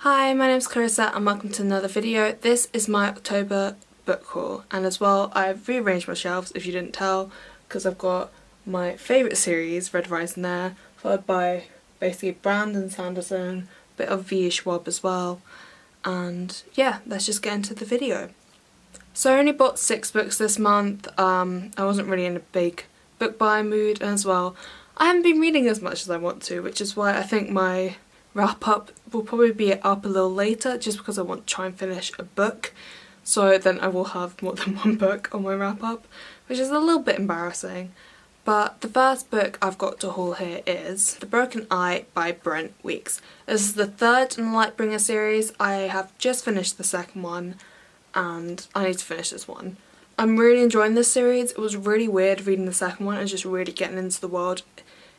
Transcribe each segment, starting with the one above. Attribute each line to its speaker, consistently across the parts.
Speaker 1: Hi, my name's Clarissa and welcome to another video. This is my October book haul, and as well I've rearranged my shelves, if you didn't tell, because I've got my favourite series, Red Rising there, followed by basically Brandon Sanderson, a bit of V. Schwab as well, and yeah, let's just get into the video. So I only bought 6 books this month. I wasn't really in a big book buying mood, and as well I haven't been reading as much as I want to, which is why I think my wrap up will probably be up a little later, just because I want to try and finish a book, so then I will have more than one book on my wrap up, which is a little bit embarrassing. But the first book I've got to haul here is The Broken Eye by Brent Weeks. This is the third in the Lightbringer series. I have just finished the second one and I need to finish this one. I'm really enjoying this series. It was really weird reading the second one and just really getting into the world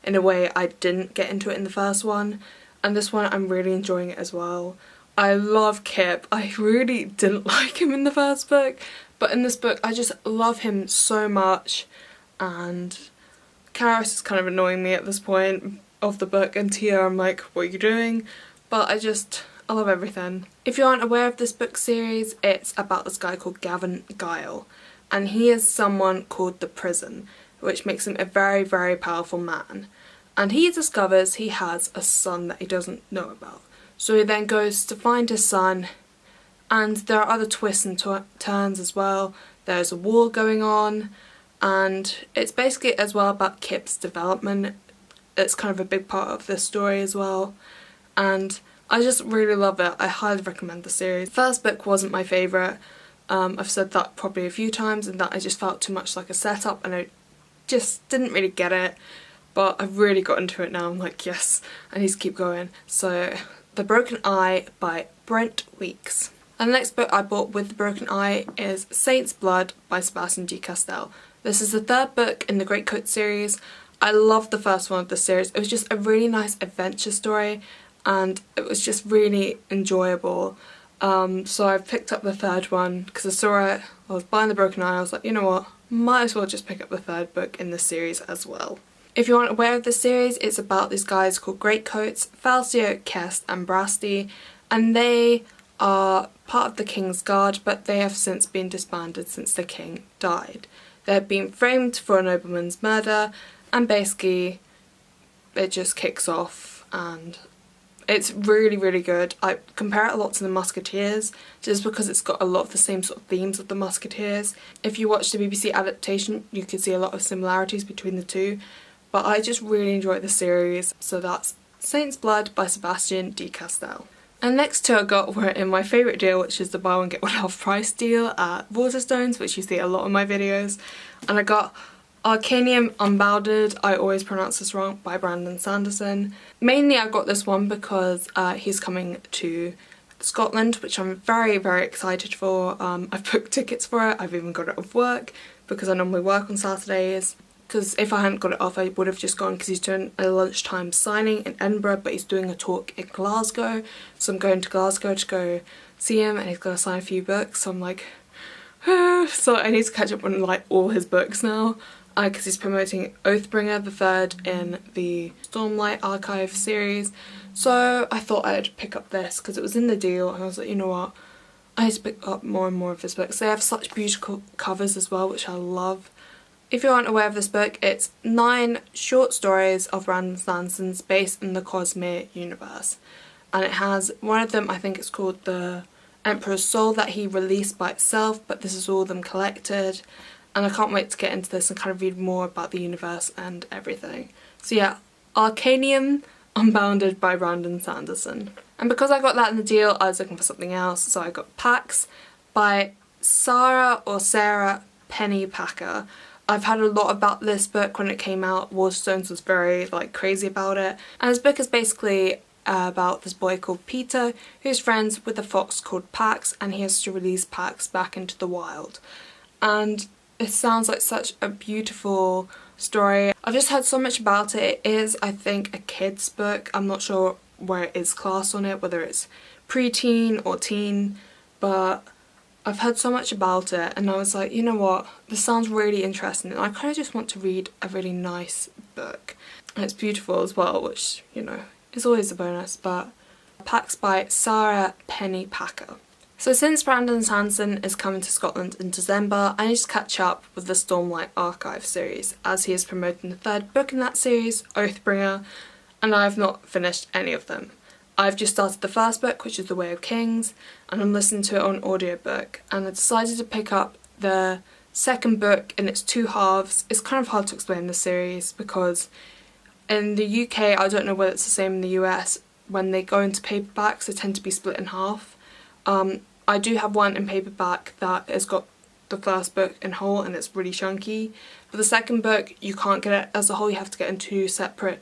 Speaker 1: in a way I didn't get into it in the first one. And this one I'm really enjoying it as well. I love Kip. I really didn't like him in the first book, but in this book I just love him so much, and Karis is kind of annoying me at this point of the book, and Tia I'm like, what are you doing? But I love everything. If you aren't aware of this book series, it's about this guy called Gavin Guile, and he is someone called the Prison, which makes him a very, very powerful man. And he discovers he has a son that he doesn't know about. So he then goes to find his son, and there are other twists and turns as well. There's a war going on, and it's basically as well about Kip's development. It's kind of a big part of this story as well, and I just really love it. I highly recommend the series. The first book wasn't my favourite. I've said that probably a few times, and that I just felt too much like a setup and I just didn't really get it. But I've really got into it now. I'm like, yes, I need to keep going. So, The Broken Eye by Brent Weeks. And the next book I bought with The Broken Eye is Saint's Blood by Sebastian de Castell. This is the third book in the Great Coat series. I loved the first one of the series. It was just a really nice adventure story, and it was just really enjoyable. So I picked up the third one because I saw it. I was buying The Broken Eye. I was like, you know what, might as well just pick up the third book in this series as well. If you aren't aware of the series, it's about these guys called Greatcoats, Falcio, Kest and Brasti, and they are part of the King's Guard, but they have since been disbanded since the king died. They have been framed for a nobleman's murder, and basically it just kicks off, and it's really, really good. I compare it a lot to the Musketeers, just because it's got a lot of the same sort of themes of the Musketeers. If you watch the BBC adaptation, you can see a lot of similarities between the two. But I just really enjoyed the series, so that's Saint's Blood by Sebastian de Castell. And next two I got were in my favourite deal, which is the buy one get one half price deal at Waterstones, which you see a lot in my videos. And I got Arcane Im, Unbounded, I always pronounce this wrong, by Brandon Sanderson. Mainly I got this one because he's coming to Scotland, which I'm very, very excited for. I've booked tickets for it, I've even got it off work because I normally work on Saturdays. Because if I hadn't got it off, I would have just gone, because he's doing a lunchtime signing in Edinburgh, but he's doing a talk in Glasgow. So I'm going to Glasgow to go see him, and he's going to sign a few books. So I'm like, so I need to catch up on like all his books now, because he's promoting Oathbringer, the third in the Stormlight Archive series. So I thought I'd pick up this because it was in the deal, and I was like, you know what, I need to pick up more and more of his books. They have such beautiful covers as well, which I love. If you aren't aware of this book, it's 9 short stories of Brandon Sanderson's based in the Cosmere universe. And it has, one of them I think it's called The Emperor's Soul, that he released by itself, but this is all of them collected. And I can't wait to get into this and kind of read more about the universe and everything. So yeah, Arcane Im, Unbounded by Brandon Sanderson. And because I got that in the deal, I was looking for something else, so I got Pax by Sarah Pennypacker. I've had a lot about this book when it came out. Waterstones was very like crazy about it. And this book is basically about this boy called Peter who's friends with a fox called Pax, and he has to release Pax back into the wild. And it sounds like such a beautiful story. I've just heard so much about it. It is, I think, a kid's book. I'm not sure where it is classed on it, whether it's pre-teen or teen, but I've heard so much about it, and I was like, you know what, this sounds really interesting, and I kind of just want to read a really nice book. And it's beautiful as well, which, you know, is always a bonus, but Packs by Sarah Penny Packer. So since Brandon Sanderson is coming to Scotland in December, I need to catch up with the Stormlight Archive series, as he is promoting the third book in that series, Oathbringer, and I have not finished any of them. I've just started the first book, which is The Way of Kings, and I'm listening to it on audiobook, and I decided to pick up the second book in its two halves. It's kind of hard to explain the series because in the UK, I don't know whether it's the same in the US, when they go into paperbacks they tend to be split in half. I do have one in paperback that has got the first book in whole and it's really chunky, but the second book you can't get it as a whole, you have to get in two separate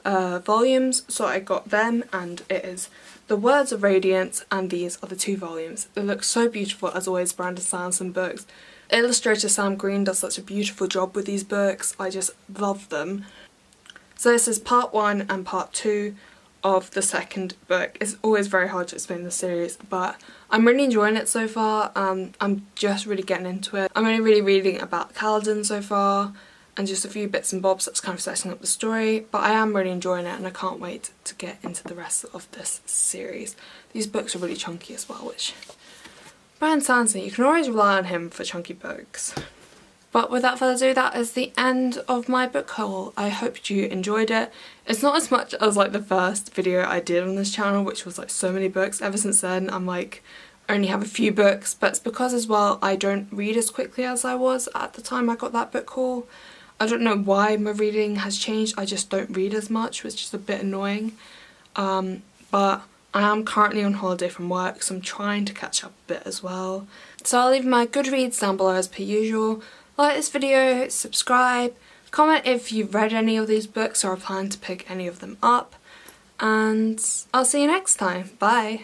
Speaker 1: volumes, so I got them, and it is The Words of Radiance, and these are the two volumes. They look so beautiful, as always, Brandon Sanderson books. Illustrator Sam Green does such a beautiful job with these books, I just love them. So this is part 1 and part 2 of the second book. It's always very hard to explain the series, but I'm really enjoying it so far. I'm just really getting into it. I'm only really reading about Kaladin so far, and just a few bits and bobs that's kind of setting up the story, but I am really enjoying it and I can't wait to get into the rest of this series. These books are really chunky as well, which Brandon Sanderson, you can always rely on him for chunky books. But without further ado, that is the end of my book haul. I hope you enjoyed it. It's not as much as like the first video I did on this channel, which was like so many books. Ever since then I'm like only have a few books, but it's because as well I don't read as quickly as I was at the time I got that book haul. I don't know why my reading has changed, I just don't read as much, which is a bit annoying. But I am currently on holiday from work, so I'm trying to catch up a bit as well. So I'll leave my Goodreads down below as per usual. Like this video, subscribe, comment if you've read any of these books or are planning to pick any of them up, and I'll see you next time. Bye!